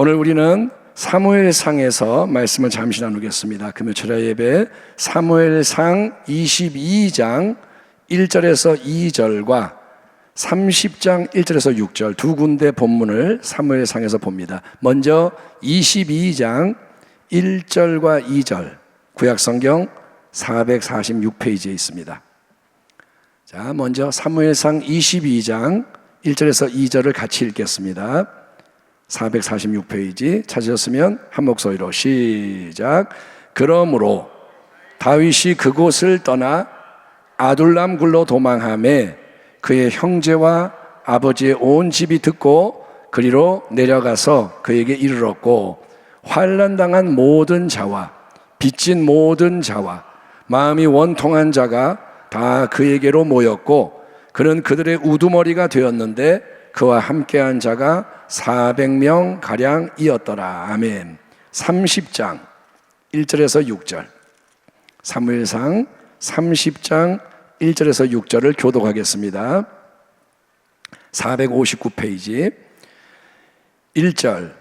오늘 우리는 사무엘상에서 말씀을 잠시 나누겠습니다. 금요철야 예배 사무엘상 22장 1절에서 2절과 30장 1절에서 6절 두 군데 본문을 사무엘상에서 봅니다. 먼저 22장 1절과 2절 구약성경 446페이지에 있습니다. 자, 먼저 사무엘상 22장 1절에서 2절을 같이 읽겠습니다. 446페이지 찾으셨으면 한 목소리로 시작. 그러므로 다윗이 그곳을 떠나 아둘람 굴로 도망하매 그의 형제와 아버지의 온 집이 듣고 그리로 내려가서 그에게 이르렀고, 환난당한 모든 자와 빚진 모든 자와 마음이 원통한 자가 다 그에게로 모였고, 그는 그들의 우두머리가 되었는데 그와 함께한 자가 400명 가량이었더라. 아멘. 30장 1절에서 6절 사무엘상 30장 1절에서 6절을 교독하겠습니다. 459페이지 1절.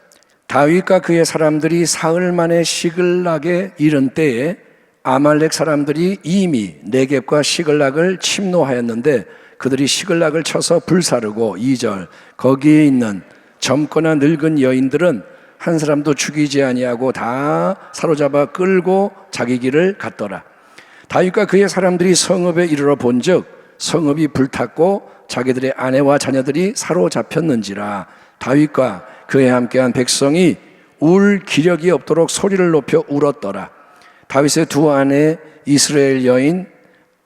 다윗과 그의 사람들이 사흘 만에 시글락에 이른 때에 아말렉 사람들이 이미 네겝과 시글락을 침노하였는데 그들이 시글락을 쳐서 불사르고, 2절. 거기에 있는 젊거나 늙은 여인들은 한 사람도 죽이지 아니하고 다 사로잡아 끌고 자기 길을 갔더라. 다윗과 그의 사람들이 성읍에 이르러 본즉 성읍이 불탔고 자기들의 아내와 자녀들이 사로잡혔는지라. 다윗과 그에 함께한 백성이 울 기력이 없도록 소리를 높여 울었더라. 다윗의 두 아내 이스라엘 여인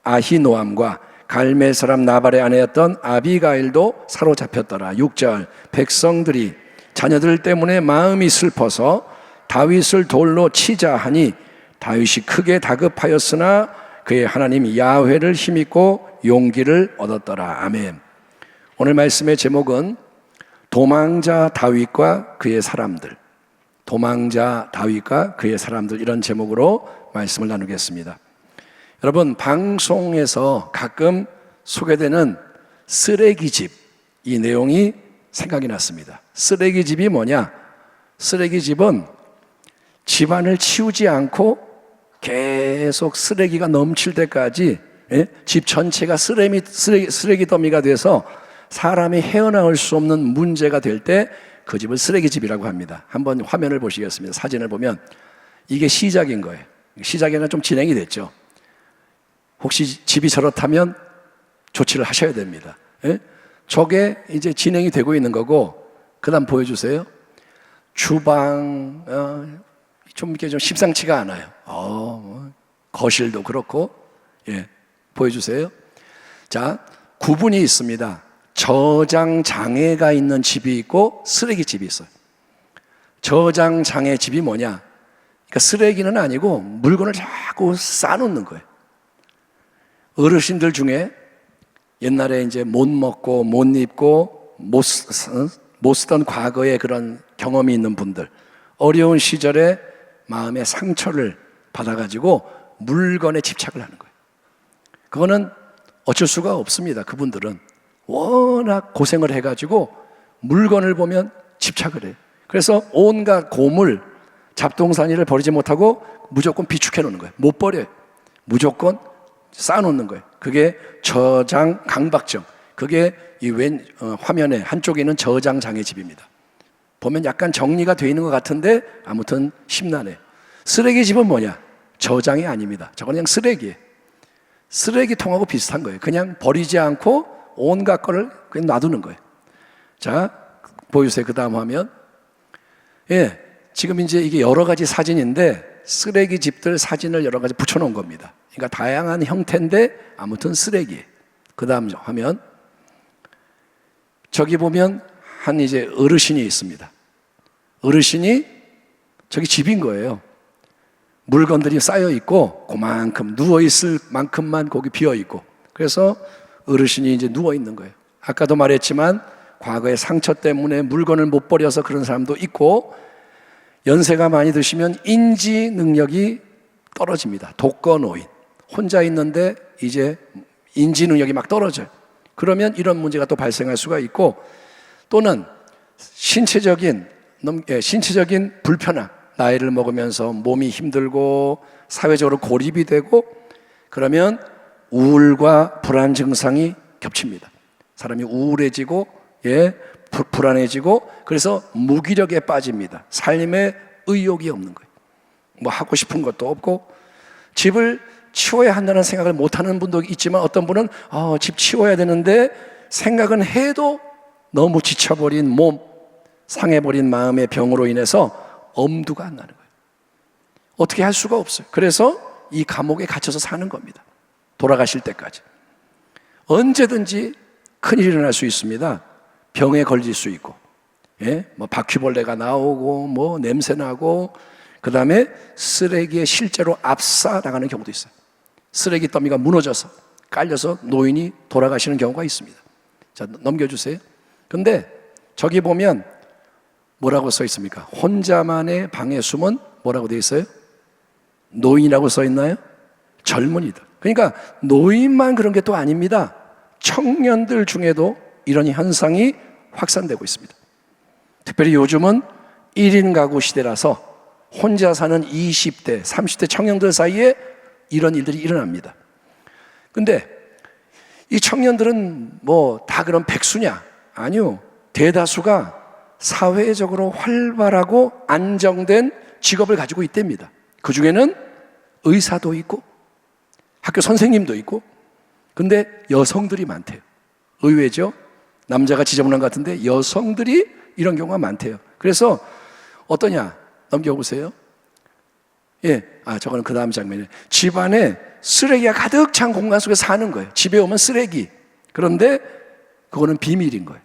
아히노암과 갈멜 사람 나발의 아내였던 아비가일도 사로잡혔더라. 6절. 백성들이 자녀들 때문에 마음이 슬퍼서 다윗을 돌로 치자 하니 다윗이 크게 다급하였으나 그의 하나님 야훼를 힘입고 용기를 얻었더라. 아멘. 오늘 말씀의 제목은 도망자 다윗과 그의 사람들, 도망자 다윗과 그의 사람들, 이런 제목으로 말씀을 나누겠습니다. 여러분, 방송에서 가끔 소개되는 쓰레기집, 이 내용이 생각이 났습니다. 쓰레기집이 뭐냐? 쓰레기집은 집안을 치우지 않고 계속 쓰레기가 넘칠 때까지, 집 전체가 쓰레기 더미가 돼서 사람이 헤어나올 수 없는 문제가 될 때 그 집을 쓰레기집이라고 합니다. 한번 화면을 보시겠습니다. 사진을 보면 이게 시작인 거예요. 시작에는 좀 진행이 됐죠. 혹시 집이 저렇다면 조치를 하셔야 됩니다. 저게 이제 진행이 되고 있는 거고, 그 다음 보여주세요. 주방, 좀 이렇게 좀 심상치가 않아요. 거실도 그렇고, 보여주세요. 자, 구분이 있습니다. 저장장애가 있는 집이 있고 쓰레기집이 있어요. 저장장애 집이 뭐냐? 그러니까 쓰레기는 아니고 물건을 자꾸 쌓아놓는 거예요. 어르신들 중에 옛날에 이제 못 먹고 못 입고 못 쓰던 과거의 그런 경험이 있는 분들, 어려운 시절에 마음의 상처를 받아가지고 물건에 집착을 하는 거예요. 그거는 어쩔 수가 없습니다. 그분들은 워낙 고생을 해가지고 물건을 보면 집착을 해요. 그래서 온갖 고물, 잡동사니를 버리지 못하고 무조건 비축해 놓는 거예요. 못 버려요. 무조건 쌓아놓는 거예요. 그게 저장 강박증. 그게 이 화면에 한쪽에 있는 저장장애 집입니다. 보면 약간 정리가 되어 있는 것 같은데 아무튼 심란해요. 쓰레기 집은 뭐냐? 저장이 아닙니다. 저건 그냥 쓰레기예요. 쓰레기통하고 비슷한 거예요. 그냥 버리지 않고 온갖 거를 그냥 놔두는 거예요. 자, 보여주세요. 그 다음 화면. 지금 이제 이게 여러 가지 사진인데 쓰레기 집들 사진을 여러 가지 붙여놓은 겁니다. 그러니까 다양한 형태인데 아무튼 쓰레기. 그 다음 화면. 저기 보면 한 이제 어르신이 있습니다. 어르신이 저기 집인 거예요. 물건들이 쌓여 있고 그만큼 누워 있을 만큼만 거기 비어 있고, 그래서 어르신이 이제 누워 있는 거예요. 아까도 말했지만 과거의 상처 때문에 물건을 못 버려서 그런 사람도 있고, 연세가 많이 드시면 인지 능력이 떨어집니다. 독거노인. 혼자 있는데 이제 인지 능력이 막 떨어져요. 그러면 이런 문제가 또 발생할 수가 있고, 또는 신체적인 신체적인 불편함, 나이를 먹으면서 몸이 힘들고 사회적으로 고립이 되고 그러면 우울과 불안 증상이 겹칩니다. 사람이 우울해지고 불안해지고 그래서 무기력에 빠집니다. 삶에 의욕이 없는 거예요. 뭐 하고 싶은 것도 없고 집을 치워야 한다는 생각을 못하는 분도 있지만 어떤 분은 집 치워야 되는데 생각은 해도 너무 지쳐버린 몸, 상해버린 마음의 병으로 인해서 엄두가 안 나는 거예요. 어떻게 할 수가 없어요. 그래서 이 감옥에 갇혀서 사는 겁니다. 돌아가실 때까지. 언제든지 큰일이 일어날 수 있습니다. 병에 걸릴 수 있고, 뭐 바퀴벌레가 나오고, 뭐 냄새 나고, 그 다음에 쓰레기에 실제로 압사 나가는 경우도 있어요. 쓰레기 더미가 무너져서 깔려서 노인이 돌아가시는 경우가 있습니다. 자, 넘겨주세요. 근데 저기 보면 뭐라고 써 있습니까? 혼자만의 방에 숨은 뭐라고 되어 있어요? 노인이라고 써 있나요? 젊은이들. 그러니까 노인만 그런 게 또 아닙니다. 청년들 중에도 이런 현상이 확산되고 있습니다. 특별히 요즘은 1인 가구 시대라서 혼자 사는 20대, 30대 청년들 사이에 이런 일들이 일어납니다. 근데 이 청년들은 뭐 다 그런 백수냐? 아니요. 대다수가 사회적으로 활발하고 안정된 직업을 가지고 있답니다. 그 중에는 의사도 있고 학교 선생님도 있고 근데 여성들이 많대요. 의외죠? 남자가 지저분한 것 같은데 여성들이 이런 경우가 많대요. 그래서 어떠냐? 넘겨보세요. 저거는 그 다음 장면이에요. 집안에 쓰레기가 가득 찬 공간 속에 사는 거예요. 집에 오면 쓰레기. 그런데 그거는 비밀인 거예요.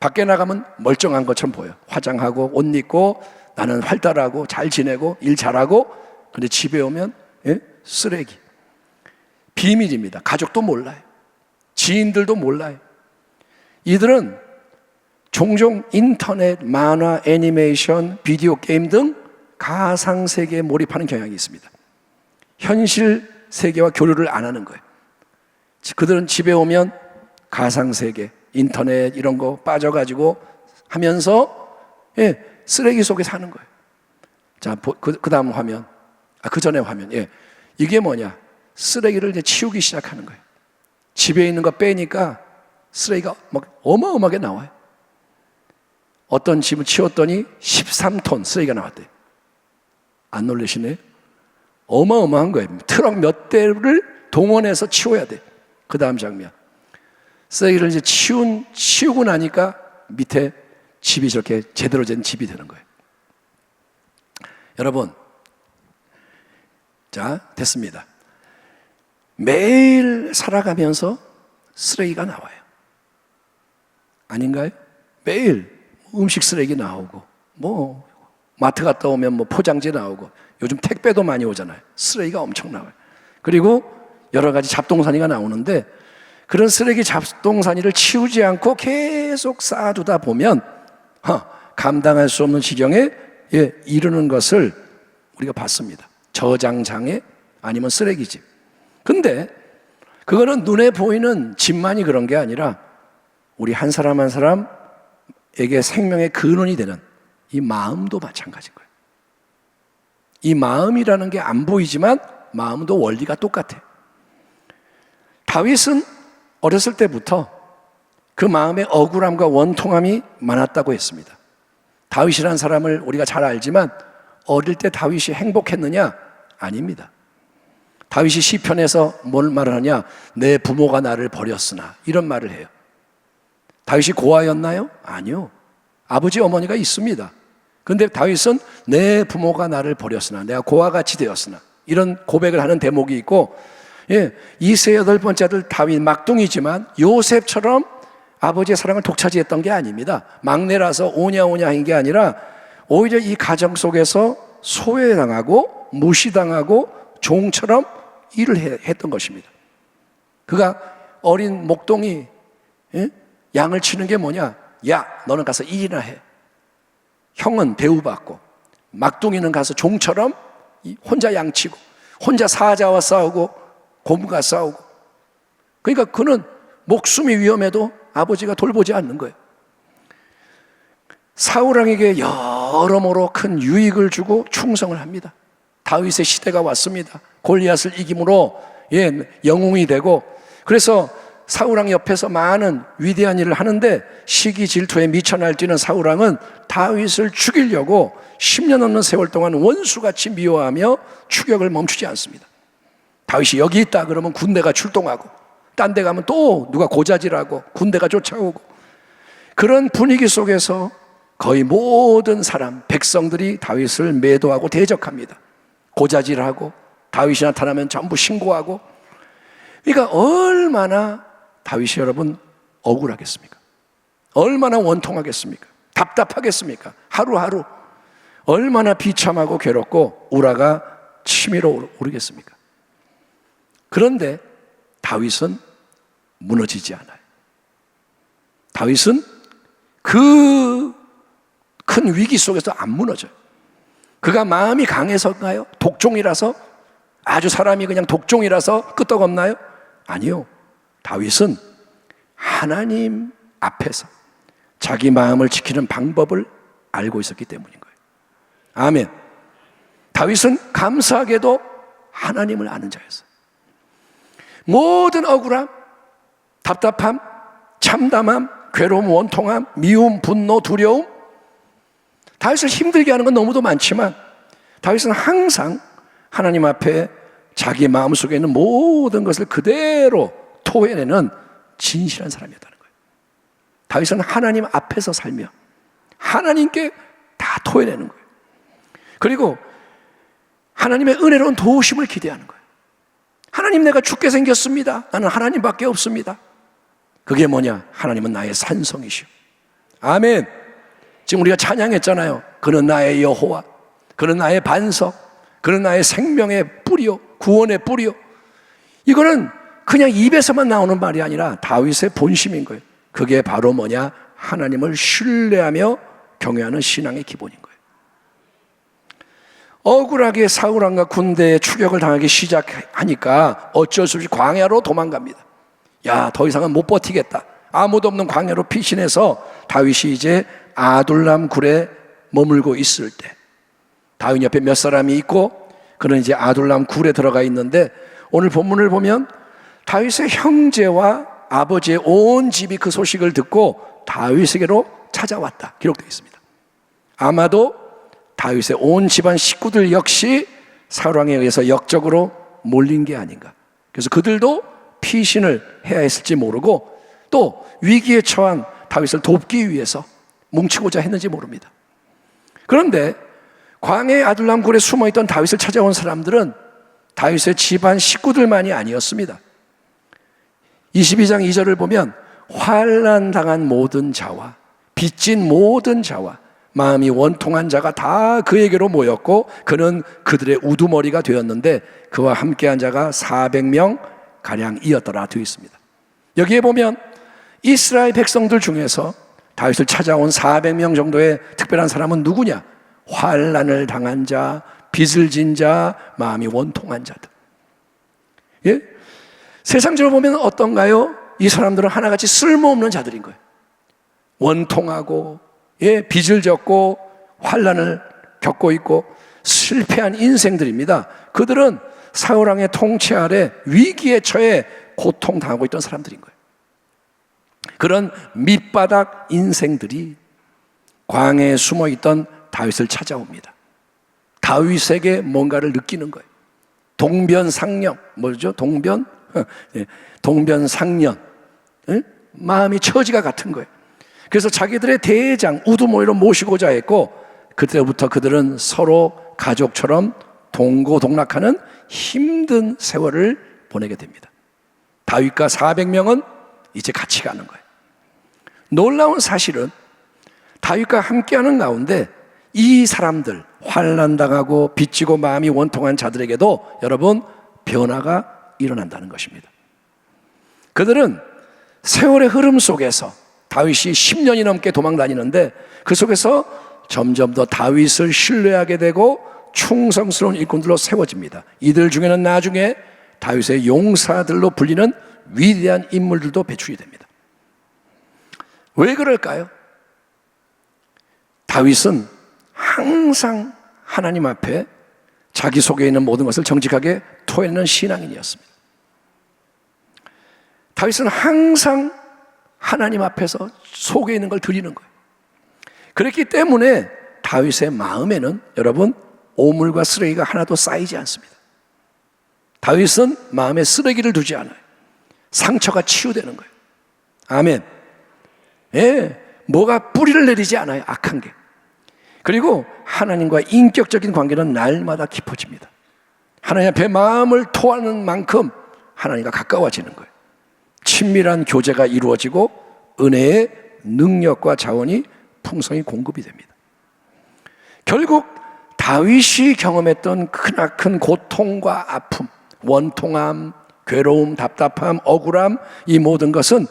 밖에 나가면 멀쩡한 것처럼 보여. 화장하고 옷 입고 나는 활달하고 잘 지내고 일 잘하고 근데 집에 오면 쓰레기. 비밀입니다. 가족도 몰라요. 지인들도 몰라요. 이들은 종종 인터넷, 만화, 애니메이션, 비디오 게임 등 가상세계에 몰입하는 경향이 있습니다. 현실 세계와 교류를 안 하는 거예요. 그들은 집에 오면 가상세계, 인터넷 이런 거 빠져가지고 하면서 쓰레기 속에 사는 거예요. 자, 그 다음 화면. 그 전에 화면. 이게 뭐냐? 쓰레기를 이제 치우기 시작하는 거예요. 집에 있는 거 빼니까 쓰레기가 막 어마어마하게 나와요. 어떤 집을 치웠더니 13톤 쓰레기가 나왔대요. 안 놀라시네요? 어마어마한 거예요. 트럭 몇 대를 동원해서 치워야 돼. 그 다음 장면. 쓰레기를 이제 치우고 나니까 밑에 집이 저렇게 제대로 된 집이 되는 거예요. 여러분, 자, 됐습니다. 매일 살아가면서 쓰레기가 나와요. 아닌가요? 매일 음식 쓰레기 나오고, 뭐, 마트 갔다 오면 뭐 포장지 나오고, 요즘 택배도 많이 오잖아요. 쓰레기가 엄청 나와요. 그리고 여러 가지 잡동사니가 나오는데, 그런 쓰레기 잡동사니를 치우지 않고 계속 쌓아두다 보면, 감당할 수 없는 지경에 이르는 것을 우리가 봤습니다. 저장장애 아니면 쓰레기집. 근데 그거는 눈에 보이는 집만이 그런 게 아니라 우리 한 사람 한 사람에게 생명의 근원이 되는 이 마음도 마찬가지인 거예요. 이 마음이라는 게 안 보이지만 마음도 원리가 똑같아요. 다윗은 어렸을 때부터 그 마음의 억울함과 원통함이 많았다고 했습니다. 다윗이라는 사람을 우리가 잘 알지만 어릴 때 다윗이 행복했느냐? 아닙니다. 다윗이 시편에서 뭘 말을 하냐? 내 부모가 나를 버렸으나 이런 말을 해요. 다윗이 고아였나요? 아니요. 아버지 어머니가 있습니다. 그런데 다윗은 내 부모가 나를 버렸으나 내가 고아같이 되었으나 이런 고백을 하는 대목이 있고 이세 여덟 번째 아들 다윗 막둥이지만 요셉처럼 아버지의 사랑을 독차지했던 게 아닙니다. 막내라서 오냐오냐 한 게 아니라 오히려 이 가정 속에서 소외당하고 무시당하고 종처럼 일을 했던 것입니다. 그가 어린 목동이 양을 치는 게 뭐냐? 야, 너는 가서 일이나 해. 형은 대우받고 막둥이는 가서 종처럼 혼자 양치고 혼자 사자와 싸우고 곰과 싸우고 그러니까 그는 목숨이 위험해도 아버지가 돌보지 않는 거예요. 사울왕에게 여러모로 큰 유익을 주고 충성을 합니다. 다윗의 시대가 왔습니다. 골리앗을 이김으로 영웅이 되고, 그래서 사울왕 옆에서 많은 위대한 일을 하는데 시기 질투에 미쳐 날뛰는 사울왕은 다윗을 죽이려고 10년 넘는 세월 동안 원수같이 미워하며 추격을 멈추지 않습니다. 다윗이 여기 있다 그러면 군대가 출동하고, 딴 데 가면 또 누가 고자질하고 군대가 쫓아오고, 그런 분위기 속에서 거의 모든 사람, 백성들이 다윗을 매도하고 대적합니다. 고자질하고 다윗이 나타나면 전부 신고하고. 그러니까 얼마나 다윗이 여러분 억울하겠습니까? 얼마나 원통하겠습니까? 답답하겠습니까? 하루하루 얼마나 비참하고 괴롭고 우라가 치밀어 오르겠습니까? 그런데 다윗은 무너지지 않아요. 다윗은 그 큰 위기 속에서 안 무너져요. 그가 마음이 강해서인가요? 독종이라서? 아주 사람이 그냥 독종이라서 끄떡없나요? 아니요. 다윗은 하나님 앞에서 자기 마음을 지키는 방법을 알고 있었기 때문인 거예요. 아멘. 다윗은 감사하게도 하나님을 아는 자였어요. 모든 억울함, 답답함, 참담함, 괴로움, 원통함, 미움, 분노, 두려움, 다윗을 힘들게 하는 건 너무도 많지만 다윗은 항상 하나님 앞에 자기 마음속에 있는 모든 것을 그대로 토해내는 진실한 사람이었다는 거예요. 다윗은 하나님 앞에서 살며 하나님께 다 토해내는 거예요. 그리고 하나님의 은혜로운 도우심을 기대하는 거예요. 하나님, 내가 죽게 생겼습니다. 나는 하나님밖에 없습니다. 그게 뭐냐? 하나님은 나의 산성이시오. 아멘. 지금 우리가 찬양했잖아요. 그는 나의 여호와, 그는 나의 반석, 그는 나의 생명의 뿌리요, 구원의 뿌리요. 이거는 그냥 입에서만 나오는 말이 아니라 다윗의 본심인 거예요. 그게 바로 뭐냐? 하나님을 신뢰하며 경외하는 신앙의 기본인 거예요. 억울하게 사울왕과 군대에 추격을 당하기 시작하니까 어쩔 수 없이 광야로 도망갑니다. 야, 더 이상은 못 버티겠다. 아무도 없는 광야로 피신해서 다윗이 이제 아둘람 굴에 머물고 있을 때, 다윗 옆에 몇 사람이 있고 그는 이제 아둘람 굴에 들어가 있는데, 오늘 본문을 보면 다윗의 형제와 아버지의 온 집이 그 소식을 듣고 다윗에게로 찾아왔다 기록되어 있습니다. 아마도 다윗의 온 집안 식구들 역시 사울왕에 의해서 역적으로 몰린 게 아닌가. 그래서 그들도 피신을 해야 했을지 모르고 또 위기에 처한 다윗을 돕기 위해서 뭉치고자 했는지 모릅니다. 그런데 광야의 아둘람 굴에 숨어있던 다윗을 찾아온 사람들은 다윗의 집안 식구들만이 아니었습니다. 22장 2절을 보면 환난당한 모든 자와 빚진 모든 자와 마음이 원통한 자가 다 그에게로 모였고 그는 그들의 우두머리가 되었는데 그와 함께한 자가 400명 가량이었더라 되어 있습니다. 여기에 보면 이스라엘 백성들 중에서 다윗을 찾아온 400명 정도의 특별한 사람은 누구냐? 환난을 당한 자, 빚을 진 자, 마음이 원통한 자들. 예? 세상적으로 보면 어떤가요? 이 사람들은 하나같이 쓸모없는 자들인 거예요. 원통하고, 빚을 졌고, 환난을 겪고 있고, 실패한 인생들입니다. 그들은 사울왕의 통치 아래 위기에 처해 고통당하고 있던 사람들인 거예요. 그런 밑바닥 인생들이 광야에 숨어있던 다윗을 찾아옵니다. 다윗에게 뭔가를 느끼는 거예요. 동변상련, 뭐죠? 동변상련. 마음이 처지가 같은 거예요. 그래서 자기들의 대장 우두머리로 모시고자 했고 그때부터 그들은 서로 가족처럼 동고동락하는 힘든 세월을 보내게 됩니다. 다윗과 400명은 이제 같이 가는 거예요. 놀라운 사실은 다윗과 함께하는 가운데 이 사람들, 환난당하고 빚지고 마음이 원통한 자들에게도 여러분 변화가 일어난다는 것입니다. 그들은 세월의 흐름 속에서 다윗이 10년이 넘게 도망다니는데 그 속에서 점점 더 다윗을 신뢰하게 되고 충성스러운 일꾼들로 세워집니다. 이들 중에는 나중에 다윗의 용사들로 불리는 위대한 인물들도 배출이 됩니다. 왜 그럴까요? 다윗은 항상 하나님 앞에 자기 속에 있는 모든 것을 정직하게 토해내는 신앙인이었습니다. 다윗은 항상 하나님 앞에서 속에 있는 걸 드리는 거예요. 그렇기 때문에 다윗의 마음에는 여러분 오물과 쓰레기가 하나도 쌓이지 않습니다. 다윗은 마음에 쓰레기를 두지 않아요. 상처가 치유되는 거예요. 아멘. 예, 뭐가 뿌리를 내리지 않아요. 악한 게. 그리고 하나님과 인격적인 관계는 날마다 깊어집니다. 하나님 앞에 마음을 토하는 만큼 하나님과 가까워지는 거예요. 친밀한 교제가 이루어지고 은혜의 능력과 자원이 풍성히 공급이 됩니다. 결국 다윗이 경험했던 크나큰 고통과 아픔, 원통함, 괴로움, 답답함, 억울함, 이 모든 것은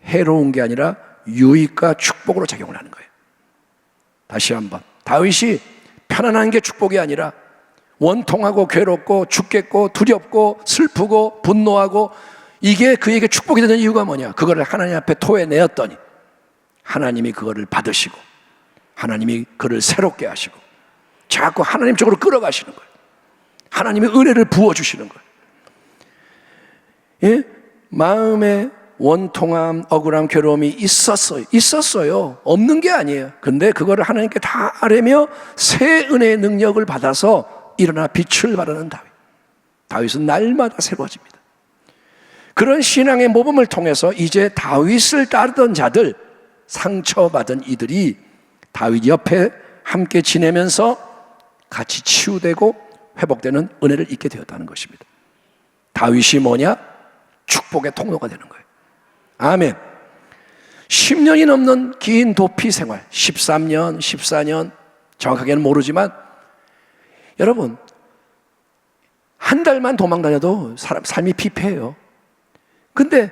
해로운 게 아니라 유익과 축복으로 작용을 하는 거예요. 다시 한번, 다윗이 편안한 게 축복이 아니라 원통하고 괴롭고 죽겠고 두렵고 슬프고 분노하고 이게 그에게 축복이 되는 이유가 뭐냐? 그거를 하나님 앞에 토해내었더니 하나님이 그거를 받으시고 하나님이 그를 새롭게 하시고 자꾸 하나님 쪽으로 끌어가시는 거예요. 하나님의 은혜를 부어주시는 거예요. 예? 마음에 원통함, 억울함, 괴로움이 있었어요. 없는 게 아니에요. 근데 그거를 하나님께 다 아뢰며 새 은혜의 능력을 받아서 일어나 빛을 발하는 다윗. 다윗은 날마다 새로워집니다. 그런 신앙의 모범을 통해서 이제 다윗을 따르던 자들, 상처받은 이들이 다윗 옆에 함께 지내면서 같이 치유되고 회복되는 은혜를 잊게 되었다는 것입니다. 다윗이 뭐냐? 축복의 통로가 되는 거예요. 아멘. 10년이 넘는 긴 도피 생활, 13년, 14년, 정확하게는 모르지만 여러분, 한 달만 도망 다녀도 삶이 피폐해요. 근데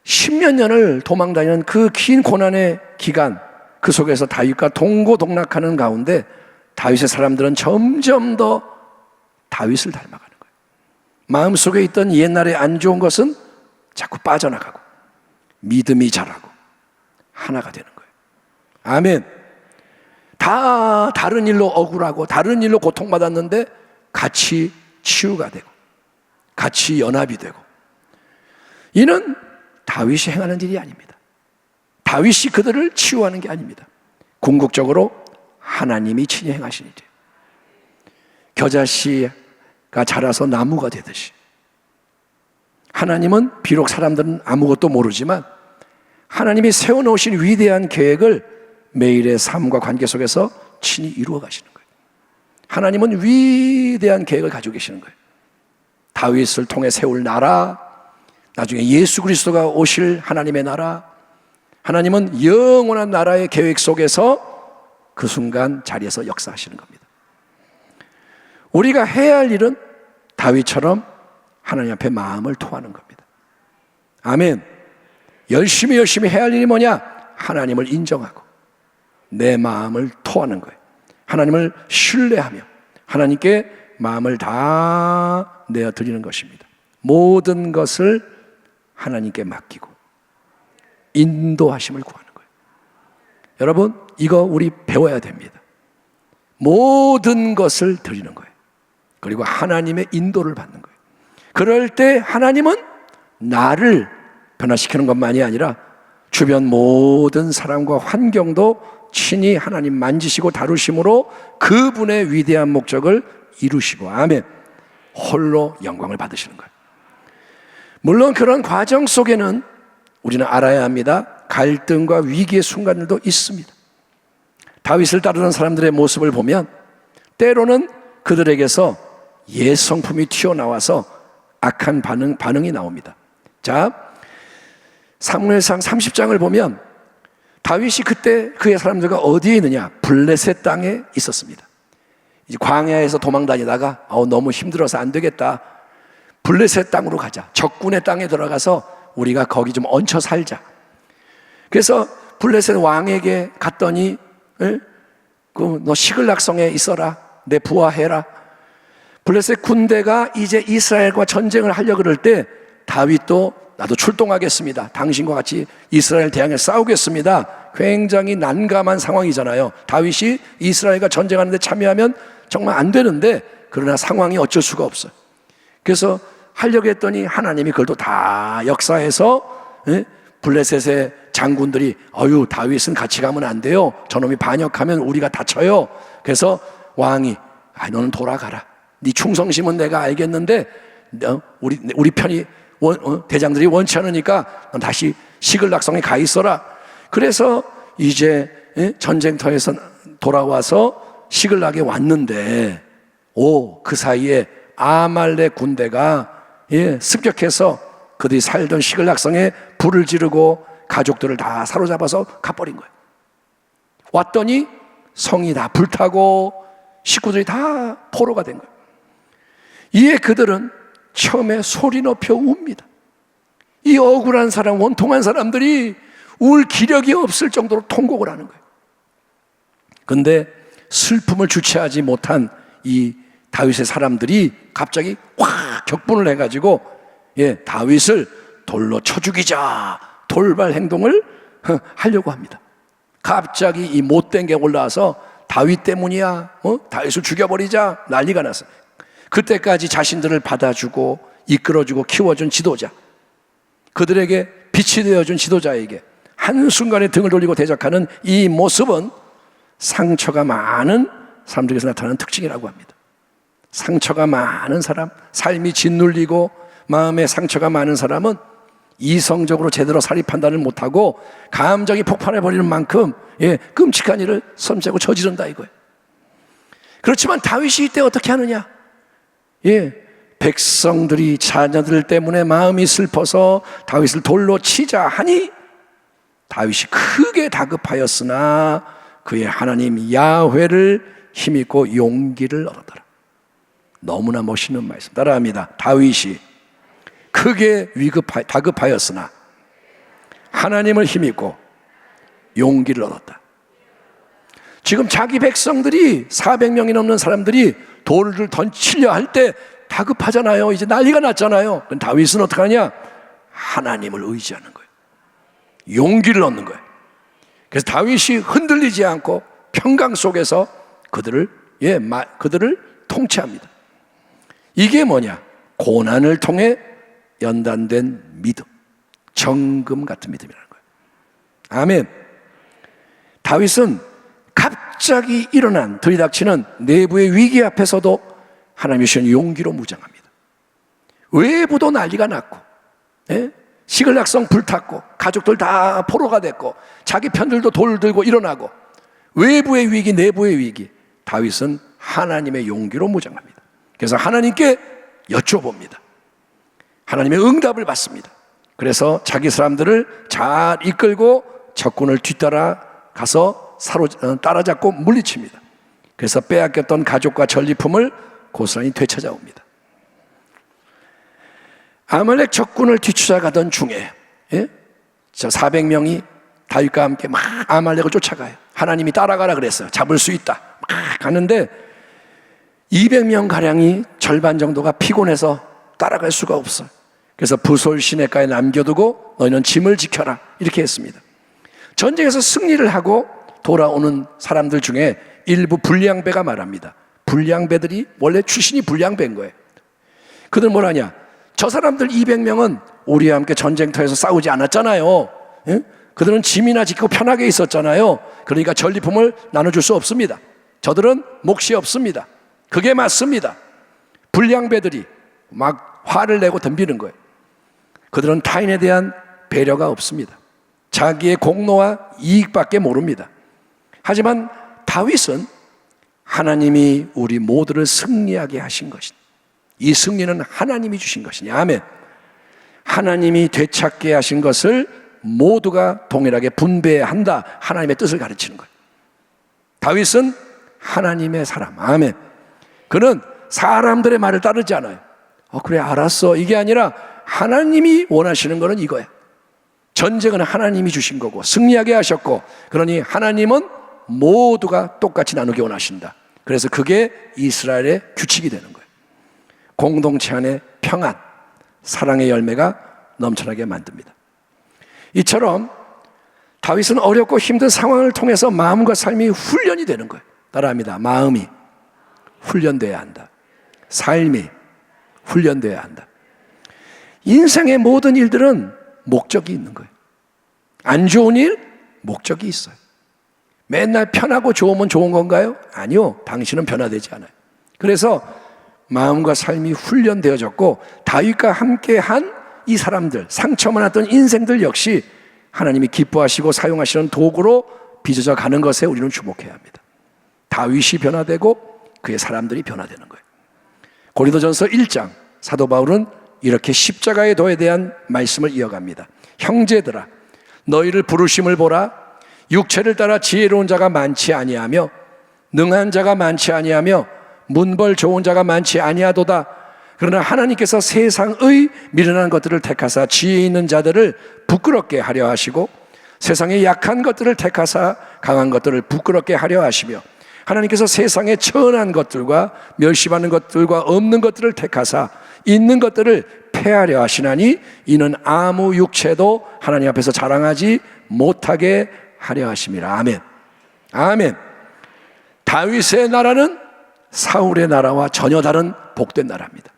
10몇 년을 도망 다니는 그 긴 고난의 기간, 그 속에서 다윗과 동고동락하는 가운데 다윗의 사람들은 점점 더 다윗을 닮아가는 거예요. 마음속에 있던 옛날에 안 좋은 것은 자꾸 빠져나가고 믿음이 자라고 하나가 되는 거예요. 아멘. 다 다른 일로 억울하고 다른 일로 고통받았는데 같이 치유가 되고 같이 연합이 되고, 이는 다윗이 행하는 일이 아닙니다. 다윗이 그들을 치유하는 게 아닙니다. 궁극적으로 하나님이 친히 행하신 일이에요. 겨자씨가 자라서 나무가 되듯이 하나님은 비록 사람들은 아무것도 모르지만 하나님이 세워놓으신 위대한 계획을 매일의 삶과 관계 속에서 친히 이루어 가시는 거예요. 하나님은 위대한 계획을 가지고 계시는 거예요. 다윗을 통해 세울 나라, 나중에 예수 그리스도가 오실 하나님의 나라, 하나님은 영원한 나라의 계획 속에서 그 순간 자리에서 역사하시는 겁니다. 우리가 해야 할 일은 다윗처럼 하나님 앞에 마음을 토하는 겁니다. 아멘. 열심히 해야 할 일이 뭐냐? 하나님을 인정하고 내 마음을 토하는 거예요. 하나님을 신뢰하며 하나님께 마음을 다 내어드리는 것입니다. 모든 것을 하나님께 맡기고 인도하심을 구하는 거예요. 여러분, 이거 우리 배워야 됩니다. 모든 것을 드리는 거예요. 그리고 하나님의 인도를 받는 거예요. 그럴 때 하나님은 나를 변화시키는 것만이 아니라 주변 모든 사람과 환경도 친히 하나님 만지시고 다루심으로 그분의 위대한 목적을 이루시고, 아멘, 홀로 영광을 받으시는 거예요. 물론 그런 과정 속에는 우리는 알아야 합니다. 갈등과 위기의 순간들도 있습니다. 다윗을 따르는 사람들의 모습을 보면 때로는 그들에게서 옛 성품이 튀어나와서 악한 반응이 나옵니다. 자, 사무엘상 30장을 보면 다윗이 그때 그의 사람들과 어디에 있느냐? 블레셋 땅에 있었습니다. 이제 광야에서 도망 다니다가 너무 힘들어서 안 되겠다, 블레셋 땅으로 가자. 적군의 땅에 들어가서 우리가 거기 좀 얹혀 살자. 그래서 블레셋 왕에게 갔더니 너 시글락성에 있어라, 내 부하해라. 블레셋 군대가 이제 이스라엘과 전쟁을 하려고 그럴 때 다윗도 나도 출동하겠습니다. 당신과 같이 이스라엘 대항해 싸우겠습니다. 굉장히 난감한 상황이잖아요. 다윗이 이스라엘과 전쟁하는데 참여하면 정말 안 되는데, 그러나 상황이 어쩔 수가 없어요. 그래서 하려고 했더니 하나님이 그걸 또 다 역사해서, 블레셋의 장군들이 다윗은 같이 가면 안 돼요. 저놈이 반역하면 우리가 다쳐요. 그래서 왕이 너는 돌아가라. 네 충성심은 내가 알겠는데 우리 편이 대장들이 원치 않으니까 넌 다시 시글락성에 가 있어라. 그래서 이제 전쟁터에서 돌아와서 시글락에 왔는데 그 사이에 아말렉 군대가 습격해서 그들이 살던 시글락성에 불을 지르고 가족들을 다 사로잡아서 가버린 거예요. 왔더니 성이 다 불타고 식구들이 다 포로가 된 거예요. 이에 그들은 처음에 소리 높여 웁니다. 이 억울한 사람, 원통한 사람들이 울 기력이 없을 정도로 통곡을 하는 거예요. 그런데 슬픔을 주체하지 못한 이 다윗의 사람들이 갑자기 확 격분을 해가지고 다윗을 돌로 쳐 죽이자, 돌발 행동을 하려고 합니다. 갑자기 이 못된 게 올라와서 다윗 때문이야, 다윗을 죽여버리자, 난리가 났어요. 그때까지 자신들을 받아주고 이끌어주고 키워준 지도자, 그들에게 빛이 되어준 지도자에게 한순간에 등을 돌리고 대적하는 이 모습은 상처가 많은 사람들에게서 나타나는 특징이라고 합니다. 상처가 많은 사람, 삶이 짓눌리고 마음에 상처가 많은 사람은 이성적으로 제대로 사리 판단을 못하고 감정이 폭발해버리는 만큼 끔찍한 일을 섬세하고 저지른다 이거예요. 그렇지만 다윗이 이때 어떻게 하느냐? 백성들이 자녀들 때문에 마음이 슬퍼서 다윗을 돌로 치자 하니 다윗이 크게 다급하였으나 그의 하나님 야훼를 힘입고 용기를 얻었더라. 너무나 멋있는 말씀. 따라합니다. 다윗이 크게 다급하였으나 하나님을 힘입고 용기를 얻었다. 지금 자기 백성들이 400명이 넘는 사람들이 돌을 던치려 할 때 다급하잖아요. 이제 난리가 났잖아요. 그럼 다윗은 어떻게 하냐? 하나님을 의지하는 거예요. 용기를 얻는 거예요. 그래서 다윗이 흔들리지 않고 평강 속에서 그들을 통치합니다. 이게 뭐냐? 고난을 통해 연단된 믿음, 정금 같은 믿음이라는 거예요. 아멘. 다윗은 갑자기 일어난 들이닥치는 내부의 위기 앞에서도 하나님이 주신 용기로 무장합니다. 외부도 난리가 났고, 시글락성 불탔고, 가족들 다 포로가 됐고, 자기 편들도 돌 들고 일어나고, 외부의 위기, 내부의 위기, 다윗은 하나님의 용기로 무장합니다. 그래서 하나님께 여쭤봅니다. 하나님의 응답을 받습니다. 그래서 자기 사람들을 잘 이끌고 적군을 뒤따라 가서 따라잡고 물리칩니다. 그래서 빼앗겼던 가족과 전리품을 고스란히 되찾아옵니다. 아말렉 적군을 뒤쫓아가던 중에 저 400명이 다윗과 함께 막 아말렉을 쫓아가요. 하나님이 따라가라 그랬어요. 잡을 수 있다. 막 가는데 200명가량이 절반 정도가 피곤해서 따라갈 수가 없어요. 그래서 부솔 시내가에 남겨두고 너희는 짐을 지켜라 이렇게 했습니다. 전쟁에서 승리를 하고 돌아오는 사람들 중에 일부 불량배가 말합니다. 불량배들이 원래 출신이 불량배인 거예요. 그들 뭐라냐? 저 사람들 200명은 우리와 함께 전쟁터에서 싸우지 않았잖아요. 그들은 짐이나 짓고 편하게 있었잖아요. 그러니까 전리품을 나눠줄 수 없습니다. 저들은 몫이 없습니다. 그게 맞습니다. 불량배들이 막 화를 내고 덤비는 거예요. 그들은 타인에 대한 배려가 없습니다. 자기의 공로와 이익밖에 모릅니다. 하지만 다윗은 하나님이 우리 모두를 승리하게 하신 것이니 이 승리는 하나님이 주신 것이니 아멘. 하나님이 되찾게 하신 것을 모두가 동일하게 분배한다. 하나님의 뜻을 가르치는 거예요. 다윗은 하나님의 사람. 아멘. 그는 사람들의 말을 따르지 않아요. 그래 알았어 이게 아니라 하나님이 원하시는 거는 이거야. 전쟁은 하나님이 주신 거고 승리하게 하셨고 그러니 하나님은 모두가 똑같이 나누기 원하신다. 그래서 그게 이스라엘의 규칙이 되는 거예요. 공동체 안에 평안, 사랑의 열매가 넘쳐나게 만듭니다. 이처럼 다윗은 어렵고 힘든 상황을 통해서 마음과 삶이 훈련이 되는 거예요. 따라합니다. 마음이 훈련돼야 한다. 삶이 훈련돼야 한다. 인생의 모든 일들은 목적이 있는 거예요. 안 좋은 일, 목적이 있어요. 맨날 편하고 좋으면 좋은 건가요? 아니요. 당신은 변화되지 않아요. 그래서 마음과 삶이 훈련되어졌고 다윗과 함께한 이 사람들, 상처 많았던 인생들 역시 하나님이 기뻐하시고 사용하시는 도구로 빚어져 가는 것에 우리는 주목해야 합니다. 다윗이 변화되고 그의 사람들이 변화되는 거예요. 고린도전서 1장 사도 바울은 이렇게 십자가의 도에 대한 말씀을 이어갑니다. 형제들아 너희를 부르심을 보라. 육체를 따라 지혜로운 자가 많지 아니하며 능한 자가 많지 아니하며 문벌 좋은 자가 많지 아니하도다. 그러나 하나님께서 세상의 미련한 것들을 택하사 지혜 있는 자들을 부끄럽게 하려 하시고 세상의 약한 것들을 택하사 강한 것들을 부끄럽게 하려 하시며 하나님께서 세상의 천한 것들과 멸시받는 것들과 없는 것들을 택하사 있는 것들을 폐하려 하시나니 이는 아무 육체도 하나님 앞에서 자랑하지 못하게 하려 하심이라. 아멘. 아멘. 다윗의 나라는 사울의 나라와 전혀 다른 복된 나라입니다.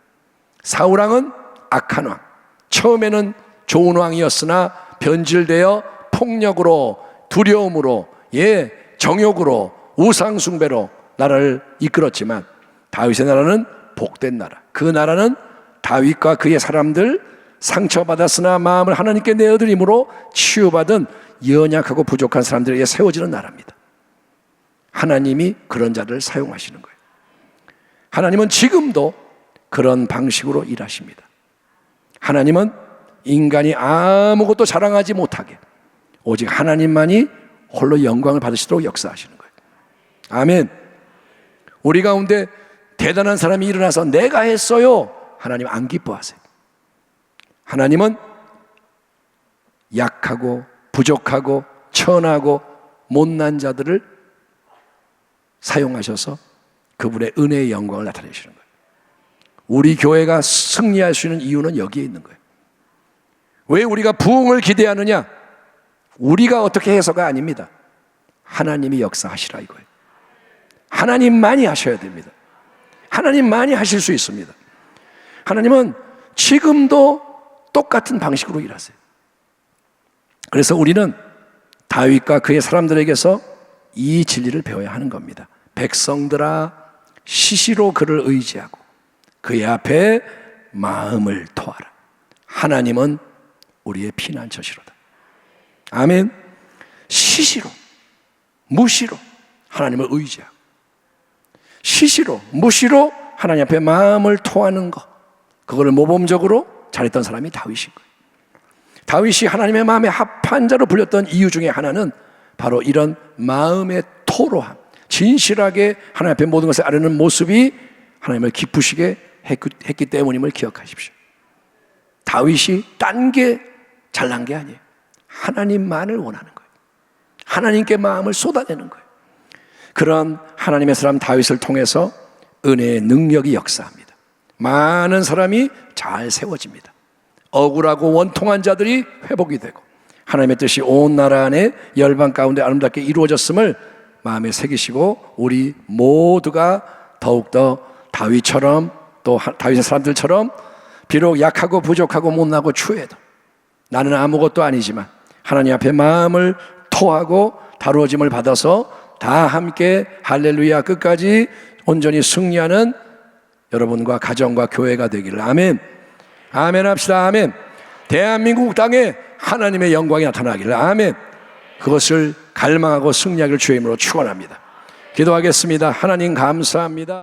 사울왕은 악한 왕, 처음에는 좋은 왕이었으나 변질되어 폭력으로 두려움으로 정욕으로 우상숭배로 나라를 이끌었지만 다윗의 나라는 복된 나라. 그 나라는 다윗과 그의 사람들 상처받았으나 마음을 하나님께 내어드림으로 치유받은 연약하고 부족한 사람들에게 세워지는 나라입니다. 하나님이 그런 자들을 사용하시는 거예요. 하나님은 지금도 그런 방식으로 일하십니다. 하나님은 인간이 아무것도 자랑하지 못하게 오직 하나님만이 홀로 영광을 받으시도록 역사하시는 거예요. 아멘. 우리 가운데 대단한 사람이 일어나서 내가 했어요. 하나님 안 기뻐하세요. 하나님은 약하고 부족하고 천하고 못난 자들을 사용하셔서 그분의 은혜의 영광을 나타내시는 거예요. 우리 교회가 승리할 수 있는 이유는 여기에 있는 거예요. 왜 우리가 부흥을 기대하느냐? 우리가 어떻게 해서가 아닙니다. 하나님이 역사하시라 이거예요. 하나님만이 하셔야 됩니다. 하나님만이 하실 수 있습니다. 하나님은 지금도 똑같은 방식으로 일하세요. 그래서 우리는 다윗과 그의 사람들에게서 이 진리를 배워야 하는 겁니다. 백성들아 시시로 그를 의지하고 그의 앞에 마음을 토하라. 하나님은 우리의 피난처시로다. 아멘. 시시로 무시로 하나님을 의지하고 시시로 무시로 하나님 앞에 마음을 토하는 것, 그거를 모범적으로 잘했던 사람이 다윗인 거예요. 다윗이 하나님의 마음에 합한 자로 불렸던 이유 중에 하나는 바로 이런 마음의 토로함, 진실하게 하나님 앞에 모든 것을 아뢰는 모습이 하나님을 기쁘시게 했기 때문임을 기억하십시오. 다윗이 딴 게 잘난 게 아니에요. 하나님만을 원하는 거예요. 하나님께 마음을 쏟아내는 거예요. 그런 하나님의 사람 다윗을 통해서 은혜의 능력이 역사합니다. 많은 사람이 잘 세워집니다. 억울하고 원통한 자들이 회복이 되고 하나님의 뜻이 온 나라 안에 열방 가운데 아름답게 이루어졌음을 마음에 새기시고 우리 모두가 더욱더 다윗처럼 또 다윗의 사람들처럼 비록 약하고 부족하고 못나고 추해도 나는 아무것도 아니지만 하나님 앞에 마음을 토하고 다루어짐을 받아서 다 함께 할렐루야 끝까지 온전히 승리하는 여러분과 가정과 교회가 되기를. 아멘. 아멘 합시다. 아멘. 대한민국 땅에 하나님의 영광이 나타나기를. 아멘. 그것을 갈망하고 승리하기를 주의 이름으로 축원합니다. 기도하겠습니다. 하나님 감사합니다.